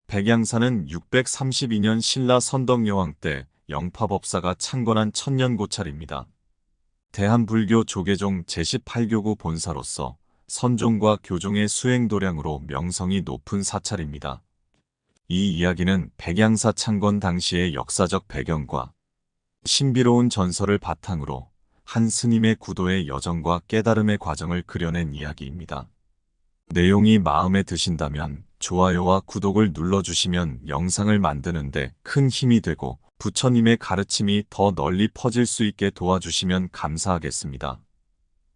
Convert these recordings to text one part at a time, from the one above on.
백양사는 632년 신라 선덕여왕 때 영파법사가 창건한 천년고찰입니다. 대한불교 조계종 제18교구 본사로서 선종과 교종의 수행도량으로 명성이 높은 사찰입니다. 이 이야기는 백양사 창건 당시의 역사적 배경과 신비로운 전설을 바탕으로 한 스님의 구도의 여정과 깨달음의 과정을 그려낸 이야기입니다. 내용이 마음에 드신다면 좋아요와 구독을 눌러주시면 영상을 만드는데 큰 힘이 되고 부처님의 가르침이 더 널리 퍼질 수 있게 도와주시면 감사하겠습니다.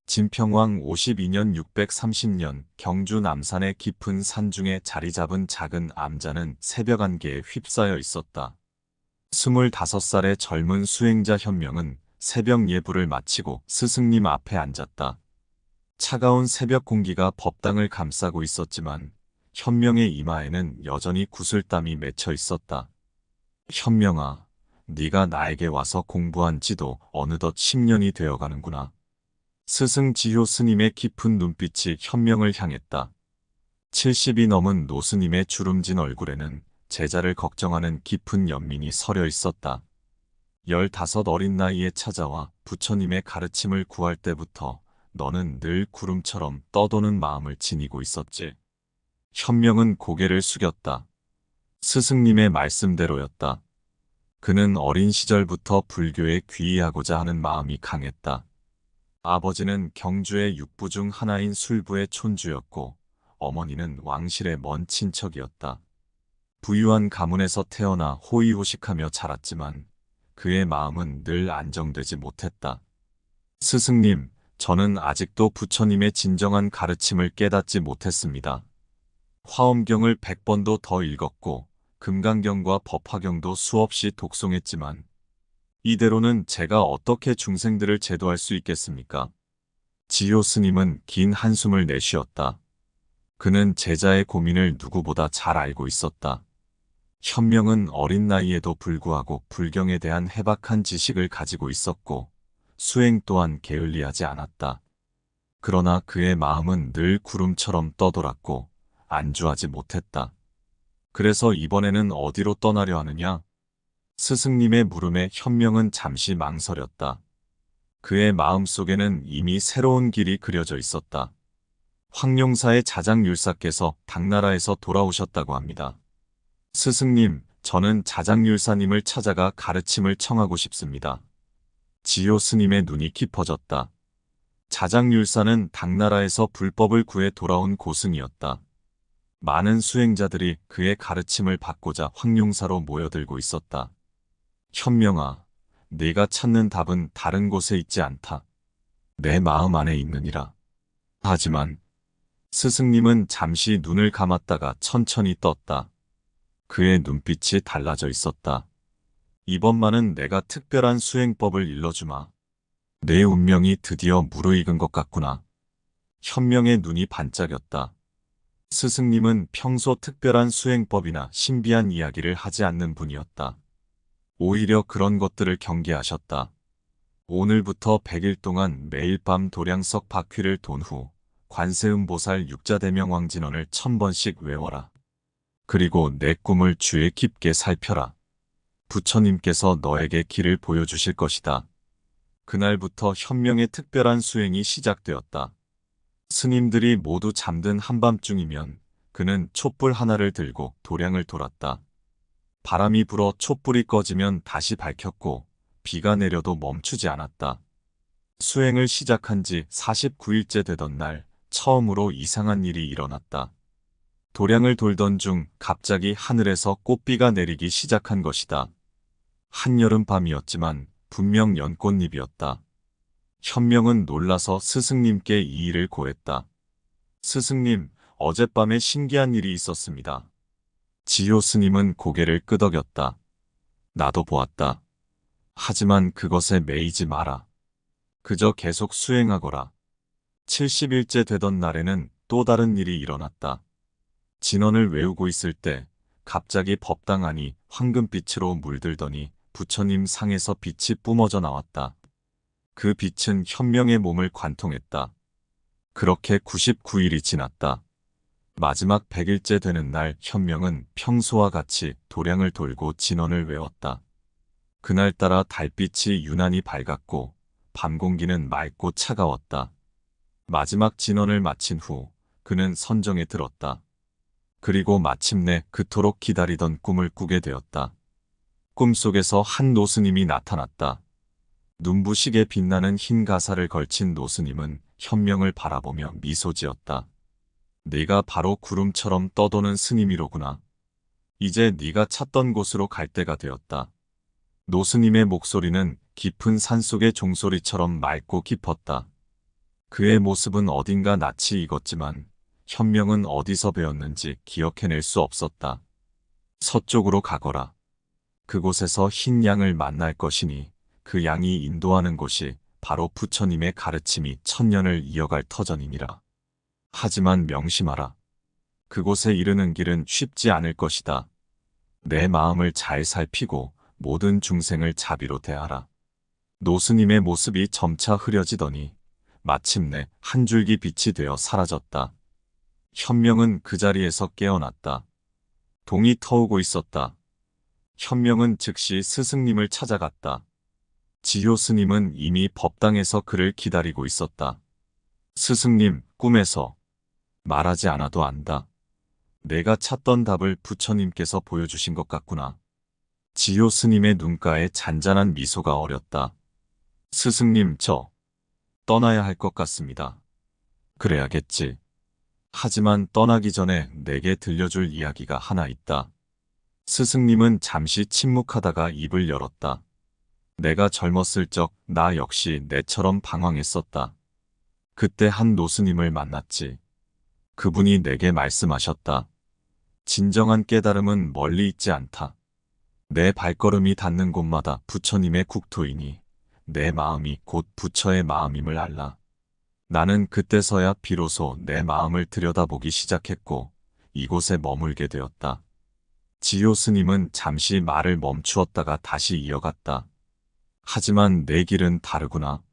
진평왕 52년 630년 경주 남산의 깊은 산중에 자리 잡은 작은 암자는 새벽 안개에 휩싸여 있었다. 25살의 젊은 수행자 현명은 새벽 예불을 마치고 스승님 앞에 앉았다. 차가운 새벽 공기가 법당을 감싸고 있었지만 현명의 이마에는 여전히 구슬땀이 맺혀 있었다. 현명아, 네가 나에게 와서 공부한 지도 어느덧 10년이 되어가는구나. 스승 지효 스님의 깊은 눈빛이 현명을 향했다. 70이 넘은 노스님의 주름진 얼굴에는 제자를 걱정하는 깊은 연민이 서려 있었다. 15 어린 나이에 찾아와 부처님의 가르침을 구할 때부터 너는 늘 구름처럼 떠도는 마음을 지니고 있었지. 현명은 고개를 숙였다. 스승님의 말씀대로였다. 그는 어린 시절부터 불교에 귀의하고자 하는 마음이 강했다. 아버지는 경주의 육부 중 하나인 술부의 촌주였고 어머니는 왕실의 먼 친척이었다. 부유한 가문에서 태어나 호의호식하며 자랐지만 그의 마음은 늘 안정되지 못했다. 스승님, 저는 아직도 부처님의 진정한 가르침을 깨닫지 못했습니다. 화엄경을 100번도 더 읽었고 금강경과 법화경도 수없이 독송했지만 이대로는 제가 어떻게 중생들을 제도할 수 있겠습니까? 지효 스님은 긴 한숨을 내쉬었다. 그는 제자의 고민을 누구보다 잘 알고 있었다. 현명은 어린 나이에도 불구하고 불경에 대한 해박한 지식을 가지고 있었고 수행 또한 게을리하지 않았다. 그러나 그의 마음은 늘 구름처럼 떠돌았고 안주하지 못했다. 그래서 이번에는 어디로 떠나려 하느냐? 스승님의 물음에 현명은 잠시 망설였다. 그의 마음속에는 이미 새로운 길이 그려져 있었다. 황룡사의 자장율사께서 당나라에서 돌아오셨다고 합니다. 스승님, 저는 자장율사님을 찾아가 가르침을 청하고 싶습니다. 지효 스님의 눈이 깊어졌다. 자장율사는 당나라에서 불법을 구해 돌아온 고승이었다. 많은 수행자들이 그의 가르침을 받고자 황룡사로 모여들고 있었다. 현명아, 네가 찾는 답은 다른 곳에 있지 않다. 내 마음 안에 있느니라. 하지만 스승님은 잠시 눈을 감았다가 천천히 떴다. 그의 눈빛이 달라져 있었다. 이번만은 내가 특별한 수행법을 일러주마. 내 운명이 드디어 무르익은 것 같구나. 현명의 눈이 반짝였다. 스승님은 평소 특별한 수행법이나 신비한 이야기를 하지 않는 분이었다. 오히려 그런 것들을 경계하셨다. 오늘부터 100일 동안 매일 밤 도량석 바퀴를 돈 후 관세음보살 육자대명왕진언을 1000번씩 외워라. 그리고 내 꿈을 주의 깊게 살펴라. 부처님께서 너에게 길을 보여주실 것이다. 그날부터 현명의 특별한 수행이 시작되었다. 스님들이 모두 잠든 한밤중이면 그는 촛불 하나를 들고 도량을 돌았다. 바람이 불어 촛불이 꺼지면 다시 밝혔고 비가 내려도 멈추지 않았다. 수행을 시작한 지 49일째 되던 날 처음으로 이상한 일이 일어났다. 도량을 돌던 중 갑자기 하늘에서 꽃비가 내리기 시작한 것이다. 한여름 밤이었지만 분명 연꽃잎이었다. 현명은 놀라서 스승님께 이 일을 고했다. 스승님, 어젯밤에 신기한 일이 있었습니다. 지효 스님은 고개를 끄덕였다. 나도 보았다. 하지만 그것에 매이지 마라. 그저 계속 수행하거라. 70일째 되던 날에는 또 다른 일이 일어났다. 진언을 외우고 있을 때 갑자기 법당 안이 황금빛으로 물들더니 부처님 상에서 빛이 뿜어져 나왔다. 그 빛은 현명의 몸을 관통했다. 그렇게 99일이 지났다. 마지막 100일째 되는 날 현명은 평소와 같이 도량을 돌고 진언을 외웠다. 그날따라 달빛이 유난히 밝았고 밤 공기는 맑고 차가웠다. 마지막 진언을 마친 후 그는 선정에 들었다. 그리고 마침내 그토록 기다리던 꿈을 꾸게 되었다. 꿈속에서 한 노스님이 나타났다. 눈부시게 빛나는 흰 가사를 걸친 노스님은 현명을 바라보며 미소 지었다. 네가 바로 구름처럼 떠도는 스님이로구나. 이제 네가 찾던 곳으로 갈 때가 되었다. 노스님의 목소리는 깊은 산속의 종소리처럼 맑고 깊었다. 그의 모습은 어딘가 낯이 익었지만 현명은 어디서 배웠는지 기억해낼 수 없었다. 서쪽으로 가거라. 그곳에서 흰 양을 만날 것이니 그 양이 인도하는 곳이 바로 부처님의 가르침이 천년을 이어갈 터전이니라. 하지만 명심하라. 그곳에 이르는 길은 쉽지 않을 것이다. 내 마음을 잘 살피고 모든 중생을 자비로 대하라. 노스님의 모습이 점차 흐려지더니 마침내 한 줄기 빛이 되어 사라졌다. 현명은 그 자리에서 깨어났다. 동이 터오고 있었다. 현명은 즉시 스승님을 찾아갔다. 지효 스님은 이미 법당에서 그를 기다리고 있었다. 스승님, 꿈에서 말하지 않아도 안다. 내가 찾던 답을 부처님께서 보여주신 것 같구나. 지효 스님의 눈가에 잔잔한 미소가 어렸다. 스승님, 저 떠나야 할 것 같습니다. 그래야겠지. 하지만 떠나기 전에 내게 들려줄 이야기가 하나 있다. 스승님은 잠시 침묵하다가 입을 열었다. 내가 젊었을 적 나 역시 내처럼 방황했었다. 그때 한 노스님을 만났지. 그분이 내게 말씀하셨다. 진정한 깨달음은 멀리 있지 않다. 내 발걸음이 닿는 곳마다 부처님의 국토이니 내 마음이 곧 부처의 마음임을 알라. 나는 그때서야 비로소 내 마음을 들여다보기 시작했고 이곳에 머물게 되었다. 지효 스님은 잠시 말을 멈추었다가 다시 이어갔다. 하지만 내 길은 다르구나.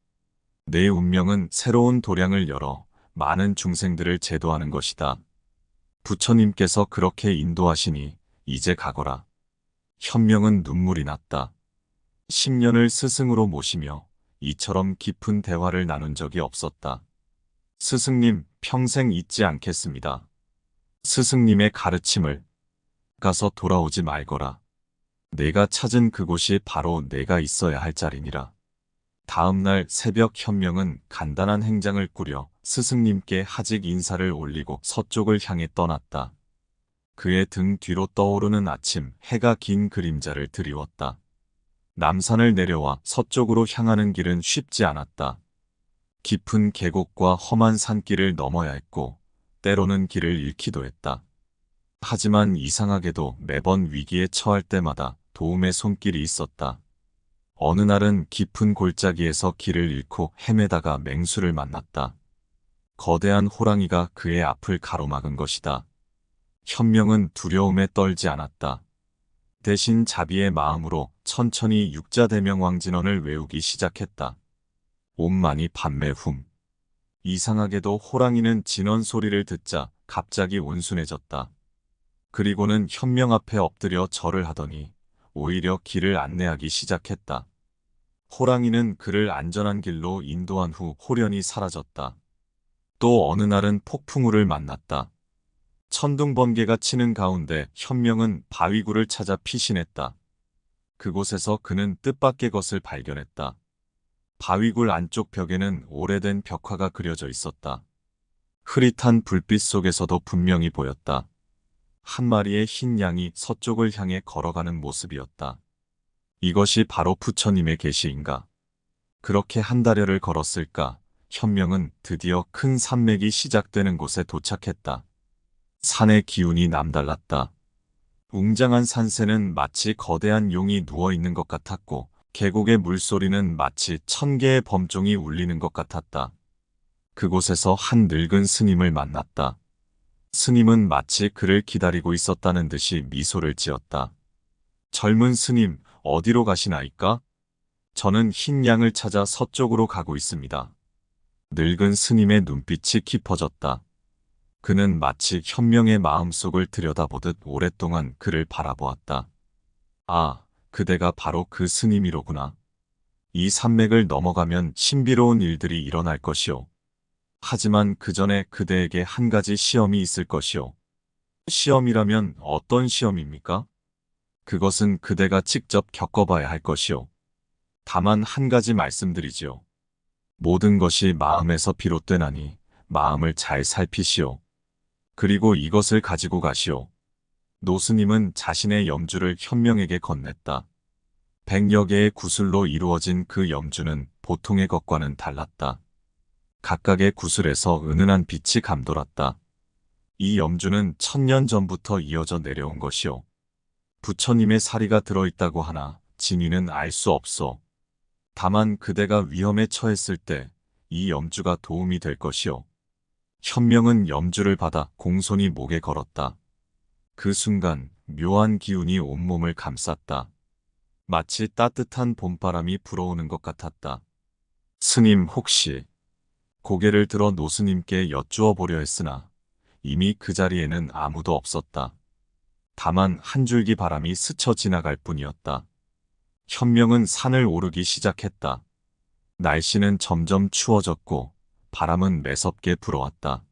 내 운명은 새로운 도량을 열어 많은 중생들을 제도하는 것이다. 부처님께서 그렇게 인도하시니 이제 가거라. 현명은 눈물이 났다. 10년을 스승으로 모시며 이처럼 깊은 대화를 나눈 적이 없었다. 스승님, 평생 잊지 않겠습니다. 스승님의 가르침을 가서 돌아오지 말거라. 내가 찾은 그곳이 바로 내가 있어야 할 자리니라. 다음 날 새벽 현명은 간단한 행장을 꾸려 스승님께 하직 인사를 올리고 서쪽을 향해 떠났다. 그의 등 뒤로 떠오르는 아침 해가 긴 그림자를 드리웠다. 남산을 내려와 서쪽으로 향하는 길은 쉽지 않았다. 깊은 계곡과 험한 산길을 넘어야 했고 때로는 길을 잃기도 했다. 하지만 이상하게도 매번 위기에 처할 때마다 도움의 손길이 있었다. 어느 날은 깊은 골짜기에서 길을 잃고 헤매다가 맹수를 만났다. 거대한 호랑이가 그의 앞을 가로막은 것이다. 현명은 두려움에 떨지 않았다. 대신 자비의 마음으로 천천히 육자대명왕진언을 외우기 시작했다. 옴마니 padme hum. 이상하게도 호랑이는 진언 소리를 듣자 갑자기 온순해졌다. 그리고는 현명 앞에 엎드려 절을 하더니 오히려 길을 안내하기 시작했다. 호랑이는 그를 안전한 길로 인도한 후 호련히 사라졌다. 또 어느 날은 폭풍우를 만났다. 천둥번개가 치는 가운데 현명은 바위굴을 찾아 피신했다. 그곳에서 그는 뜻밖의 것을 발견했다. 바위굴 안쪽 벽에는 오래된 벽화가 그려져 있었다. 흐릿한 불빛 속에서도 분명히 보였다. 한 마리의 흰 양이 서쪽을 향해 걸어가는 모습이었다. 이것이 바로 부처님의 계시인가? 그렇게 한 달여를 걸었을까? 현명은 드디어 큰 산맥이 시작되는 곳에 도착했다. 산의 기운이 남달랐다. 웅장한 산새는 마치 거대한 용이 누워있는 것 같았고 계곡의 물소리는 마치 1000개의 범종이 울리는 것 같았다. 그곳에서 한 늙은 스님을 만났다. 스님은 마치 그를 기다리고 있었다는 듯이 미소를 지었다. 젊은 스님, 어디로 가시나이까? 저는 흰 양을 찾아 서쪽으로 가고 있습니다. 늙은 스님의 눈빛이 깊어졌다. 그는 마치 현명의 마음속을 들여다보듯 오랫동안 그를 바라보았다. 아, 그대가 바로 그 스님이로구나. 이 산맥을 넘어가면 신비로운 일들이 일어날 것이오. 하지만 그 전에 그대에게 한 가지 시험이 있을 것이오. 시험이라면 어떤 시험입니까? 그것은 그대가 직접 겪어봐야 할 것이오. 다만 한 가지 말씀드리지요. 모든 것이 마음에서 비롯되나니 마음을 잘 살피시오. 그리고 이것을 가지고 가시오. 노스님은 자신의 염주를 현명에게 건넸다. 100여 개의 구슬로 이루어진 그 염주는 보통의 것과는 달랐다. 각각의 구슬에서 은은한 빛이 감돌았다. 이 염주는 1000년 전부터 이어져 내려온 것이오. 부처님의 사리가 들어있다고 하나 진위는 알 수 없소. 다만 그대가 위험에 처했을 때 이 염주가 도움이 될 것이오. 현명은 염주를 받아 공손히 목에 걸었다. 그 순간 묘한 기운이 온몸을 감쌌다. 마치 따뜻한 봄바람이 불어오는 것 같았다. 스님 혹시 고개를 들어 노스님께 여쭈어 보려 했으나 이미 그 자리에는 아무도 없었다. 다만 한 줄기 바람이 스쳐 지나갈 뿐이었다. 현명은 산을 오르기 시작했다. 날씨는 점점 추워졌고 바람은 매섭게 불어왔다.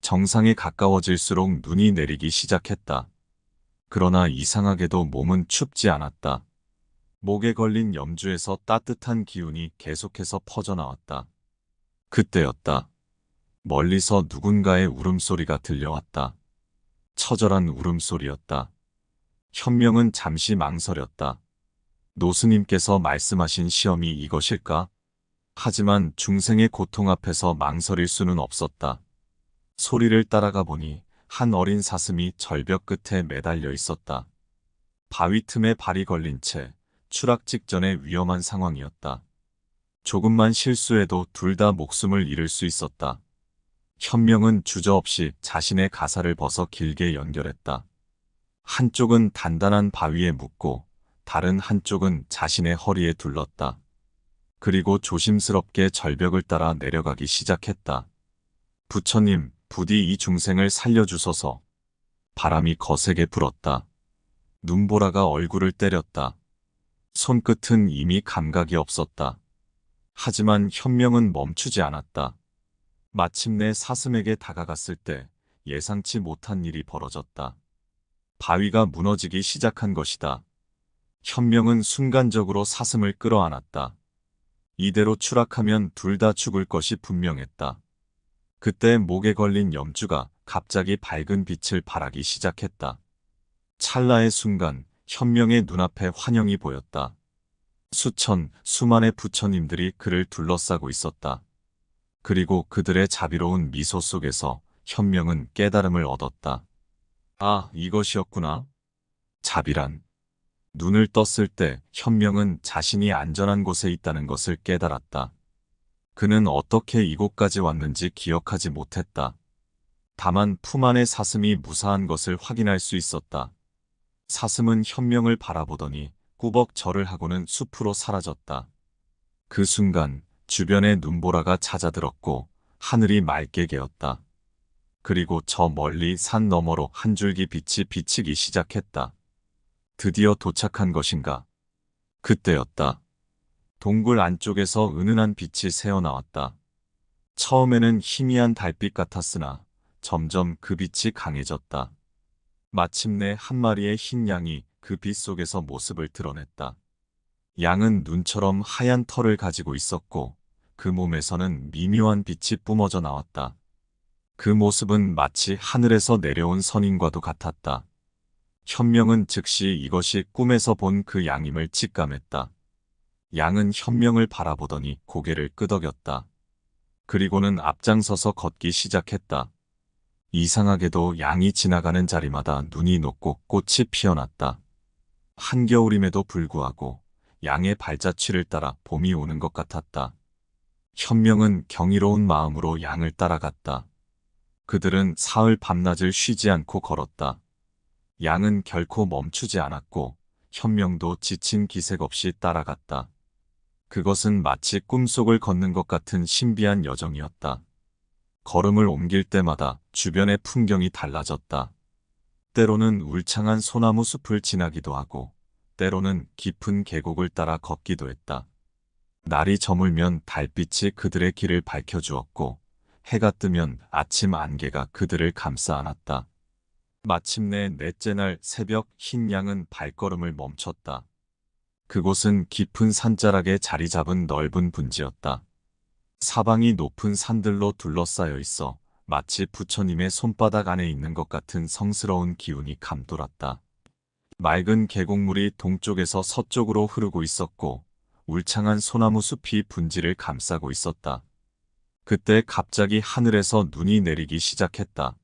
정상에 가까워질수록 눈이 내리기 시작했다. 그러나 이상하게도 몸은 춥지 않았다. 목에 걸린 염주에서 따뜻한 기운이 계속해서 퍼져나왔다. 그때였다. 멀리서 누군가의 울음소리가 들려왔다. 처절한 울음소리였다. 현명은 잠시 망설였다. 노스님께서 말씀하신 시험이 이것일까? 하지만 중생의 고통 앞에서 망설일 수는 없었다. 소리를 따라가 보니 한 어린 사슴이 절벽 끝에 매달려 있었다. 바위 틈에 발이 걸린 채 추락 직전의 위험한 상황이었다. 조금만 실수해도 둘 다 목숨을 잃을 수 있었다. 현명은 주저없이 자신의 가사를 벗어 길게 연결했다. 한쪽은 단단한 바위에 묶고 다른 한쪽은 자신의 허리에 둘렀다. 그리고 조심스럽게 절벽을 따라 내려가기 시작했다. 부처님, 부디 이 중생을 살려주소서. 바람이 거세게 불었다. 눈보라가 얼굴을 때렸다. 손끝은 이미 감각이 없었다. 하지만 현명은 멈추지 않았다. 마침내 사슴에게 다가갔을 때 예상치 못한 일이 벌어졌다. 바위가 무너지기 시작한 것이다. 현명은 순간적으로 사슴을 끌어안았다. 이대로 추락하면 둘 다 죽을 것이 분명했다. 그때 목에 걸린 염주가 갑자기 밝은 빛을 발하기 시작했다. 찰나의 순간 현명의 눈앞에 환영이 보였다. 수만의 부처님들이 그를 둘러싸고 있었다. 그리고 그들의 자비로운 미소 속에서 현명은 깨달음을 얻었다. 아, 이것이었구나. 자비란. 눈을 떴을 때 현명은 자신이 안전한 곳에 있다는 것을 깨달았다. 그는 어떻게 이곳까지 왔는지 기억하지 못했다. 다만 품 안의 사슴이 무사한 것을 확인할 수 있었다. 사슴은 현명을 바라보더니 꾸벅 절을 하고는 숲으로 사라졌다. 그 순간 주변에 눈보라가 잦아들었고 하늘이 맑게 개었다. 그리고 저 멀리 산 너머로 한 줄기 빛이 비치기 시작했다. 드디어 도착한 것인가? 그때였다. 동굴 안쪽에서 은은한 빛이 새어나왔다. 처음에는 희미한 달빛 같았으나 점점 그 빛이 강해졌다. 마침내 한 마리의 흰 양이 그 빛 속에서 모습을 드러냈다. 양은 눈처럼 하얀 털을 가지고 있었고 그 몸에서는 미묘한 빛이 뿜어져 나왔다. 그 모습은 마치 하늘에서 내려온 선인과도 같았다. 현명은 즉시 이것이 꿈에서 본 그 양임을 직감했다. 양은 현명을 바라보더니 고개를 끄덕였다. 그리고는 앞장서서 걷기 시작했다. 이상하게도 양이 지나가는 자리마다 눈이 녹고 꽃이 피어났다. 한겨울임에도 불구하고 양의 발자취를 따라 봄이 오는 것 같았다. 현명은 경이로운 마음으로 양을 따라갔다. 그들은 사흘 밤낮을 쉬지 않고 걸었다. 양은 결코 멈추지 않았고 현명도 지친 기색 없이 따라갔다. 그것은 마치 꿈속을 걷는 것 같은 신비한 여정이었다. 걸음을 옮길 때마다 주변의 풍경이 달라졌다. 때로는 울창한 소나무 숲을 지나기도 하고, 때로는 깊은 계곡을 따라 걷기도 했다. 날이 저물면 달빛이 그들의 길을 밝혀주었고, 해가 뜨면 아침 안개가 그들을 감싸 안았다. 마침내 넷째 날 새벽 흰 양은 발걸음을 멈췄다. 그곳은 깊은 산자락에 자리 잡은 넓은 분지였다. 사방이 높은 산들로 둘러싸여 있어 마치 부처님의 손바닥 안에 있는 것 같은 성스러운 기운이 감돌았다. 맑은 계곡물이 동쪽에서 서쪽으로 흐르고 있었고 울창한 소나무 숲이 분지를 감싸고 있었다. 그때 갑자기 하늘에서 눈이 내리기 시작했다.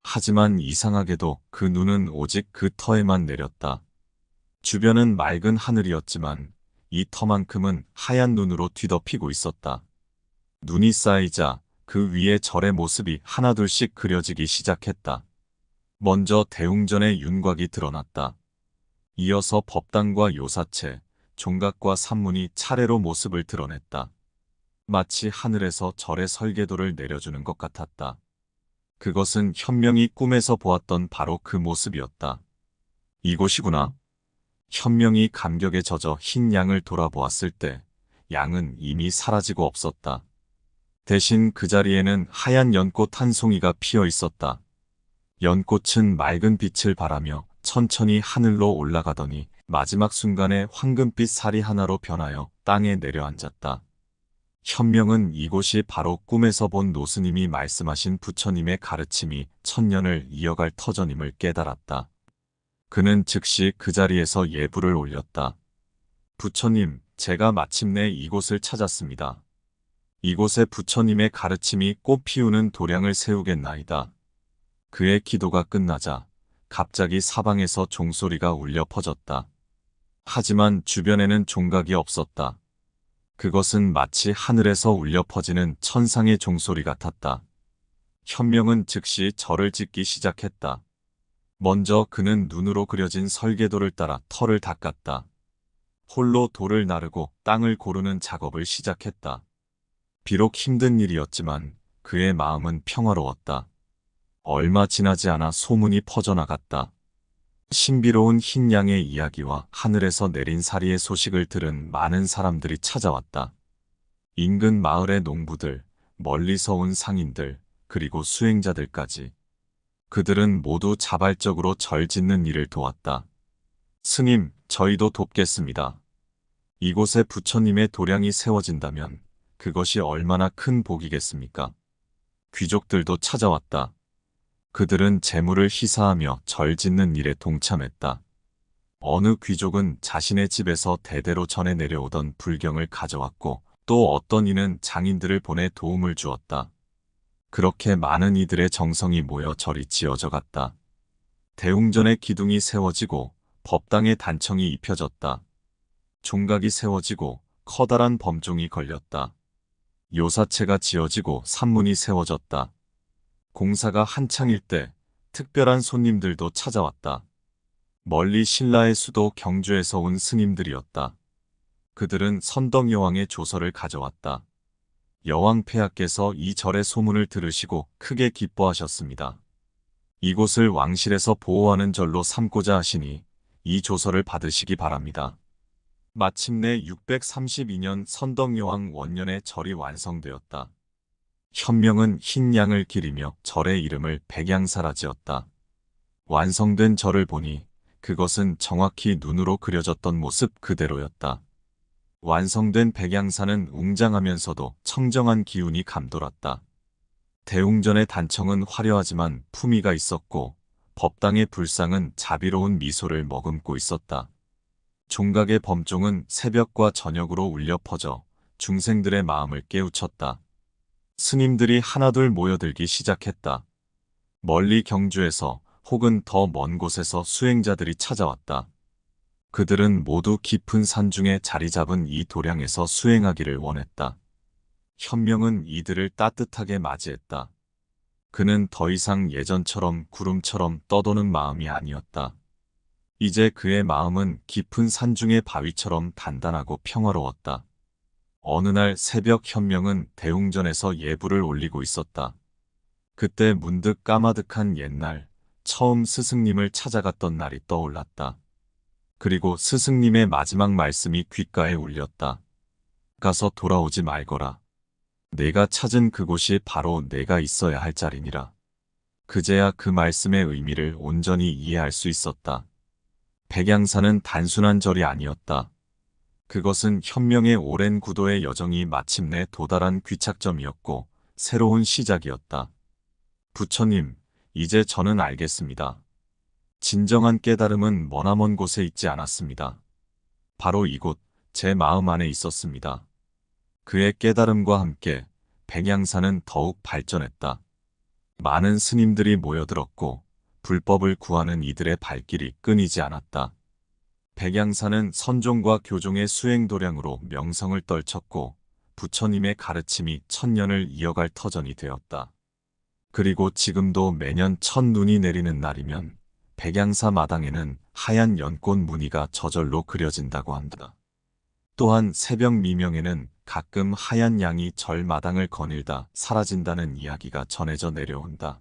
하지만 이상하게도 그 눈은 오직 그 터에만 내렸다. 주변은 맑은 하늘이었지만 이 터만큼은 하얀 눈으로 뒤덮이고 있었다. 눈이 쌓이자 그 위에 절의 모습이 하나둘씩 그려지기 시작했다. 먼저 대웅전의 윤곽이 드러났다. 이어서 법당과 요사체, 종각과 산문이 차례로 모습을 드러냈다. 마치 하늘에서 절의 설계도를 내려주는 것 같았다. 그것은 현명이 꿈에서 보았던 바로 그 모습이었다. 이곳이구나. 현명이 감격에 젖어 흰 양을 돌아보았을 때 양은 이미 사라지고 없었다. 대신 그 자리에는 하얀 연꽃 한 송이가 피어 있었다. 연꽃은 맑은 빛을 발하며 천천히 하늘로 올라가더니 마지막 순간에 황금빛 살이 하나로 변하여 땅에 내려앉았다. 현명은 이곳이 바로 꿈에서 본 노스님이 말씀하신 부처님의 가르침이 천년을 이어갈 터전임을 깨달았다. 그는 즉시 그 자리에서 예불을 올렸다. 부처님, 제가 마침내 이곳을 찾았습니다. 이곳에 부처님의 가르침이 꽃 피우는 도량을 세우겠나이다. 그의 기도가 끝나자 갑자기 사방에서 종소리가 울려 퍼졌다. 하지만 주변에는 종각이 없었다. 그것은 마치 하늘에서 울려 퍼지는 천상의 종소리 같았다. 현명은 즉시 절을 짓기 시작했다. 먼저 그는 눈으로 그려진 설계도를 따라 터를 닦았다. 홀로 돌을 나르고 땅을 고르는 작업을 시작했다. 비록 힘든 일이었지만 그의 마음은 평화로웠다. 얼마 지나지 않아 소문이 퍼져나갔다. 신비로운 흰 양의 이야기와 하늘에서 내린 사리의 소식을 들은 많은 사람들이 찾아왔다. 인근 마을의 농부들, 멀리서 온 상인들, 그리고 수행자들까지. 그들은 모두 자발적으로 절 짓는 일을 도왔다. 스님, 저희도 돕겠습니다. 이곳에 부처님의 도량이 세워진다면 그것이 얼마나 큰 복이겠습니까? 귀족들도 찾아왔다. 그들은 재물을 희사하며 절 짓는 일에 동참했다. 어느 귀족은 자신의 집에서 대대로 전해 내려오던 불경을 가져왔고 또 어떤 이는 장인들을 보내 도움을 주었다. 그렇게 많은 이들의 정성이 모여 절이 지어져 갔다. 대웅전의 기둥이 세워지고 법당의 단청이 입혀졌다. 종각이 세워지고 커다란 범종이 걸렸다. 요사체가 지어지고 산문이 세워졌다. 공사가 한창일 때 특별한 손님들도 찾아왔다. 멀리 신라의 수도 경주에서 온 스님들이었다. 그들은 선덕여왕의 조서를 가져왔다. 여왕 폐하께서 이 절의 소문을 들으시고 크게 기뻐하셨습니다. 이곳을 왕실에서 보호하는 절로 삼고자 하시니 이 조서를 받으시기 바랍니다. 마침내 632년 선덕여왕 원년에 절이 완성되었다. 현명은 흰 양을 기리며 절의 이름을 백양사라 지었다. 완성된 절을 보니 그것은 정확히 눈으로 그려졌던 모습 그대로였다. 완성된 백양사는 웅장하면서도 청정한 기운이 감돌았다. 대웅전의 단청은 화려하지만 품위가 있었고 법당의 불상은 자비로운 미소를 머금고 있었다. 종각의 범종은 새벽과 저녁으로 울려 퍼져 중생들의 마음을 깨우쳤다. 스님들이 하나둘 모여들기 시작했다. 멀리 경주에서 혹은 더 먼 곳에서 수행자들이 찾아왔다. 그들은 모두 깊은 산중에 자리 잡은 이 도량에서 수행하기를 원했다. 현명은 이들을 따뜻하게 맞이했다. 그는 더 이상 예전처럼 구름처럼 떠도는 마음이 아니었다. 이제 그의 마음은 깊은 산중의 바위처럼 단단하고 평화로웠다. 어느 날 새벽 현명은 대웅전에서 예불을 올리고 있었다. 그때 문득 까마득한 옛날, 처음 스승님을 찾아갔던 날이 떠올랐다. 그리고 스승님의 마지막 말씀이 귓가에 울렸다. 가서 돌아오지 말거라. 내가 찾은 그곳이 바로 내가 있어야 할 자리니라. 그제야 그 말씀의 의미를 온전히 이해할 수 있었다. 백양사는 단순한 절이 아니었다. 그것은 현명의 오랜 구도의 여정이 마침내 도달한 귀착점이었고 새로운 시작이었다. 부처님, 이제 저는 알겠습니다. 진정한 깨달음은 머나먼 곳에 있지 않았습니다. 바로 이곳, 제 마음 안에 있었습니다. 그의 깨달음과 함께 백양사는 더욱 발전했다. 많은 스님들이 모여들었고 불법을 구하는 이들의 발길이 끊이지 않았다. 백양사는 선종과 교종의 수행도량으로 명성을 떨쳤고 부처님의 가르침이 천년을 이어갈 터전이 되었다. 그리고 지금도 매년 첫눈이 내리는 날이면 백양사 마당에는 하얀 연꽃 무늬가 저절로 그려진다고 한다. 또한 새벽 미명에는 가끔 하얀 양이 절 마당을 거닐다 사라진다는 이야기가 전해져 내려온다.